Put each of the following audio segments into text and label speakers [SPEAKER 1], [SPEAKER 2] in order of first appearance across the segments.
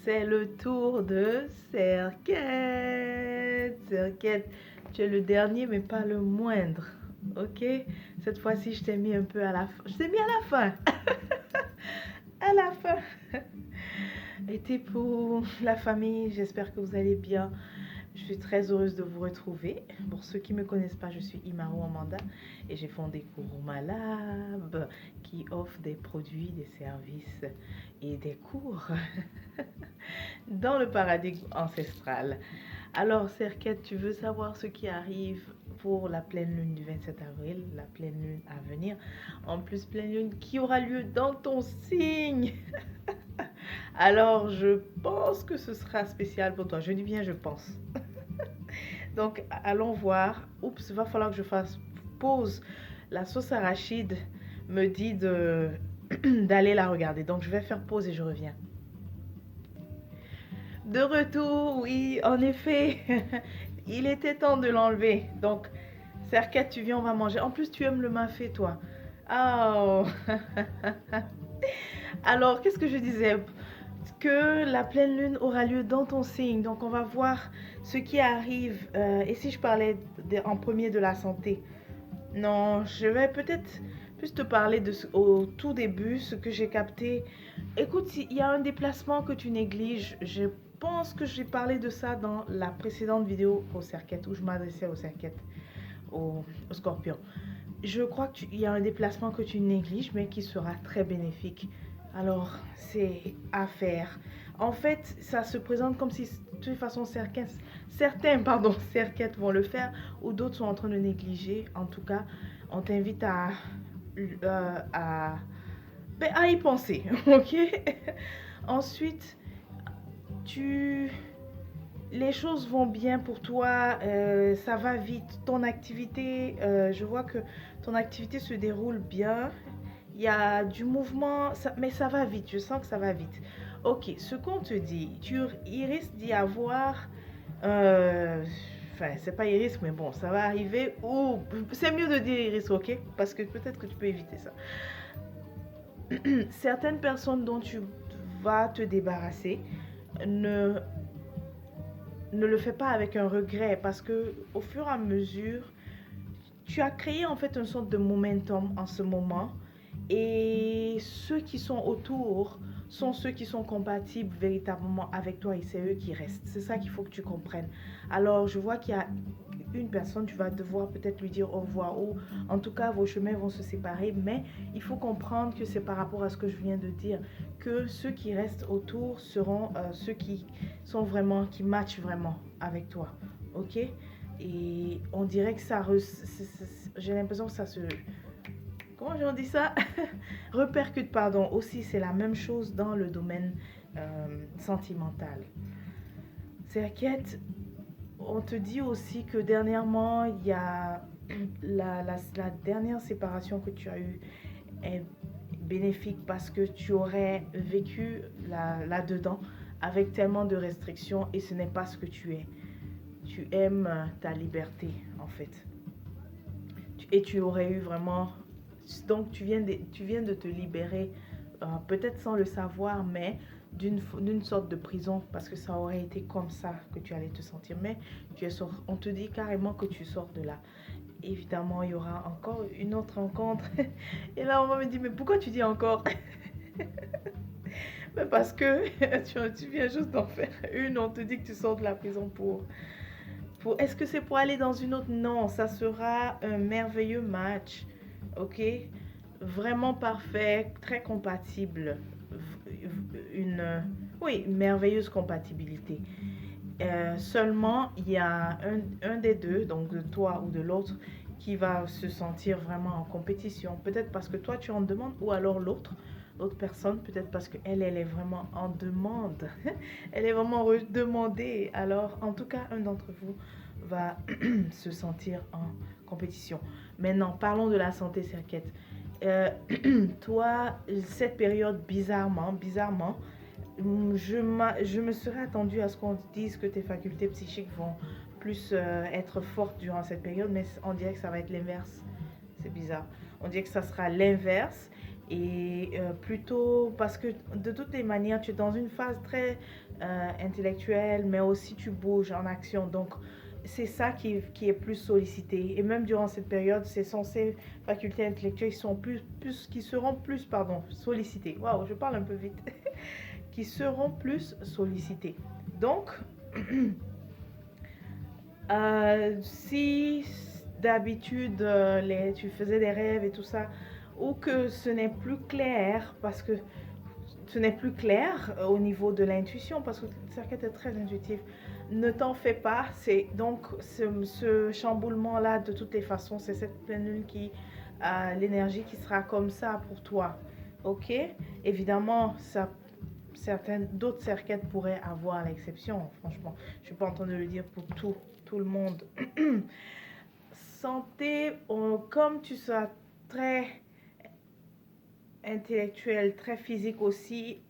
[SPEAKER 1] C'est le tour de Serquette. Serquette, tu es le dernier, mais pas le moindre. Ok? Cette fois-ci, je t'ai mis un peu à la fin. Je t'ai mis à la fin. À la fin. Et pour la famille, j'espère que vous allez bien. Je suis très heureuse de vous retrouver. Pour ceux qui ne me connaissent pas, je suis Imaru Amanda et j'ai fondé Kuruma Lab qui offre des produits, des services et des cours dans le paradigme ancestral. Alors, Serquette, tu veux savoir ce qui arrive pour la pleine lune du 27 avril, la pleine lune à venir. En plus, pleine lune qui aura lieu dans ton signe. Alors, je pense que ce sera spécial pour toi. Je dis bien, je pense. Donc, allons voir. Oups, il va falloir que je fasse pause. La sauce arachide me dit d'aller la regarder. Donc, je vais faire pause et je reviens. De retour, oui, en effet. Il était temps de l'enlever. Donc, Serquette, tu viens, on va manger. En plus, tu aimes le mafé, toi. Oh. Alors, qu'est-ce que je disais? Que la pleine lune aura lieu dans ton signe. Donc, on va voir ce qui arrive. Et si je parlais en premier de la santé? Non, je vais peut-être plus te parler au tout début, ce que j'ai capté. Écoute, il y a un déplacement que tu négliges. Je pense que j'ai parlé de ça dans la précédente vidéo au Serquette, où je m'adressais au Serquette, au Scorpion. Je crois qu'il y a un déplacement que tu négliges, mais qui sera très bénéfique. Alors, c'est à faire. En fait, ça se présente comme si, de toute façon, certains cerquettes vont le faire, ou d'autres sont en train de négliger. En tout cas, on t'invite à y penser, ok? Ensuite, tu les choses vont bien pour toi, ça va vite. Ton activité, je vois que ton activité se déroule bien. Il y a du mouvement, mais ça va vite. Je sens que ça va vite. Ok, ce qu'on te dit, il risque d'y avoir. Enfin, c'est pas il risque, mais bon, ça va arriver. Ou c'est mieux de dire il risque, ok? Parce que peut-être que tu peux éviter ça. Certaines personnes dont tu vas te débarrasser ne ne le fais pas avec un regret parce que au fur et à mesure, tu as créé en fait une sorte de momentum en ce moment et ceux qui sont autour sont ceux qui sont compatibles véritablement avec toi et c'est eux qui restent. C'est ça qu'il faut que tu comprennes. Alors, je vois qu'il y a une personne, tu vas devoir peut-être lui dire au revoir ou en tout cas vos chemins vont se séparer, mais il faut comprendre que c'est par rapport à ce que je viens de dire, que ceux qui restent autour seront ceux qui sont vraiment, qui matchent vraiment avec toi, ok? Et on dirait que j'ai l'impression que ça se, comment on dit ça? Repercute, pardon, aussi c'est la même chose dans le domaine sentimental. Serquette, on te dit aussi que dernièrement, il y a la dernière séparation que tu as eue est bénéfique parce que tu aurais vécu là-dedans avec tellement de restrictions et ce n'est pas ce que tu es. Tu aimes ta liberté en fait. Et tu aurais eu vraiment... Donc tu viens de te libérer, peut-être sans le savoir, mais d'une sorte de prison parce que ça aurait été comme ça que tu allais te sentir. Mais on te dit carrément que tu sors de là. Évidemment, il y aura encore une autre rencontre. Et là, on va me dire, mais pourquoi tu dis encore? Mais parce que tu viens juste d'en faire une. On te dit que tu sors de la prison Est-ce que c'est pour aller dans une autre? Non, ça sera un merveilleux match. Ok? Vraiment parfait, très compatible. Une, oui, une merveilleuse compatibilité. Seulement, il y a un des deux, donc de toi ou de l'autre, qui va se sentir vraiment en compétition. Peut-être parce que toi, tu en demandes, ou alors l'autre personne, peut-être parce qu'elle, elle est vraiment en demande. Elle est vraiment redemandée. Alors, en tout cas, un d'entre vous va se sentir en compétition. Maintenant, parlons de la santé, Serquette. Euh, toi, cette période, bizarrement, je me serais attendue à ce qu'on dise que tes facultés psychiques vont plus être fortes durant cette période, mais on dirait que ça va être l'inverse. C'est bizarre. On dirait que ça sera l'inverse Et plutôt parce que de toutes les manières, tu es dans une phase très intellectuelle, mais aussi tu bouges en action. Donc, c'est ça qui est plus sollicité. Et même durant cette période, c'est censé facultés intellectuelles qui seront plus, pardon, sollicitées. Waouh, je parle un peu vite. Qui seront plus sollicitées. Donc, si d'habitude tu faisais des rêves et tout ça, ou que ce n'est plus clair, parce que ce n'est plus clair au niveau de l'intuition, parce que le cercle est très intuitif, ne t'en fais pas. C'est donc ce chamboulement-là, de toutes les façons, c'est cette pleine lune qui a l'énergie qui sera comme ça pour toi. Ok? Évidemment, ça certaines d'autres cerquettes pourraient avoir l'exception, franchement. Je suis pas en train de le dire pour tout le monde. Santé, comme tu seras très intellectuel, très physique aussi,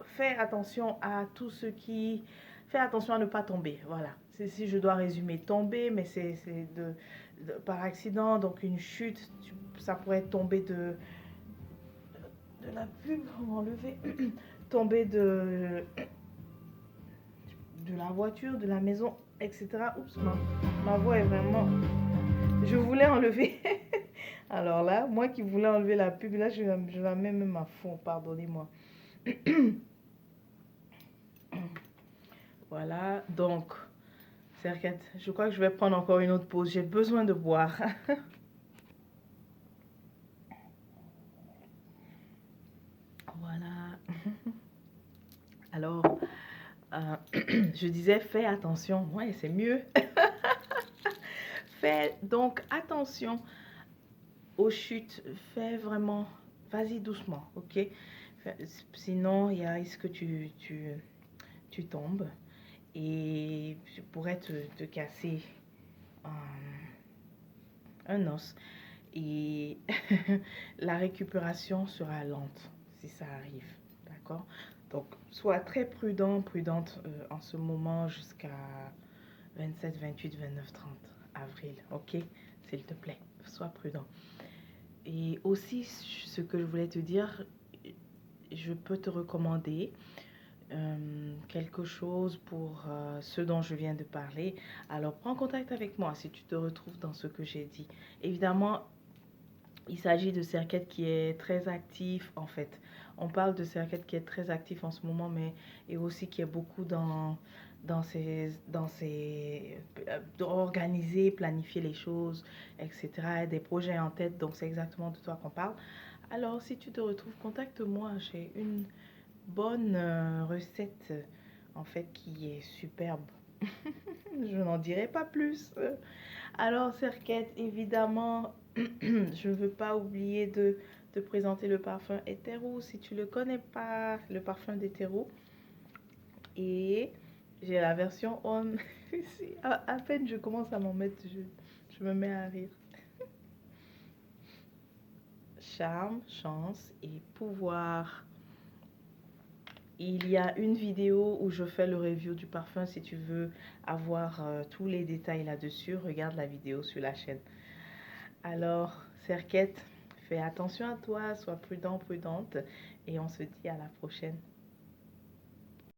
[SPEAKER 1] fais attention à tout ce qui... Fais attention à ne pas tomber, voilà. Si je dois résumer, tomber, mais c'est par accident, donc une chute, ça pourrait tomber de la pub, on va enlever, tomber de la voiture, de la maison, etc. Oups, ma voix est vraiment... Je voulais enlever. Alors là, moi qui voulais enlever la pub, là, je la mets même à fond, pardonnez-moi. Voilà, donc, Serket, je crois que je vais prendre encore une autre pause. J'ai besoin de boire. Voilà. Alors, je disais, fais attention. Ouais, c'est mieux. Fais donc attention aux chutes. Fais vraiment, vas-y doucement, ok? Sinon, il y a risque que tu tombes et tu pourrais te casser un os. Et la récupération sera lente si ça arrive, d'accord? Donc, sois très prudent, prudente en ce moment jusqu'à 27, 28, 29, 30 avril, ok? S'il te plaît, sois prudent. Et aussi, ce que je voulais te dire, je peux te recommander quelque chose pour ce dont je viens de parler. Alors, prends contact avec moi si tu te retrouves dans ce que j'ai dit. Évidemment, il s'agit de Serket qui est très actif en fait. On parle de Serket qui est très actif en ce moment, mais et aussi qui est beaucoup organiser, planifier les choses, etc. Des projets en tête, donc c'est exactement de toi qu'on parle. Alors, si tu te retrouves, contacte-moi. J'ai une bonne recette en fait qui est superbe. Je n'en dirai pas plus. Alors, Serket, évidemment, je ne veux pas oublier de te présenter le parfum Hétéro si tu ne le connais pas, le parfum d'Hétéro. Et j'ai la version on. À peine je commence à m'en mettre, je me mets à rire. Charme, chance et pouvoir. Il y a une vidéo où je fais le review du parfum. Si tu veux avoir tous les détails là-dessus, regarde la vidéo sur la chaîne. Alors, Serket, fais attention à toi, sois prudent, prudente et on se dit à la prochaine.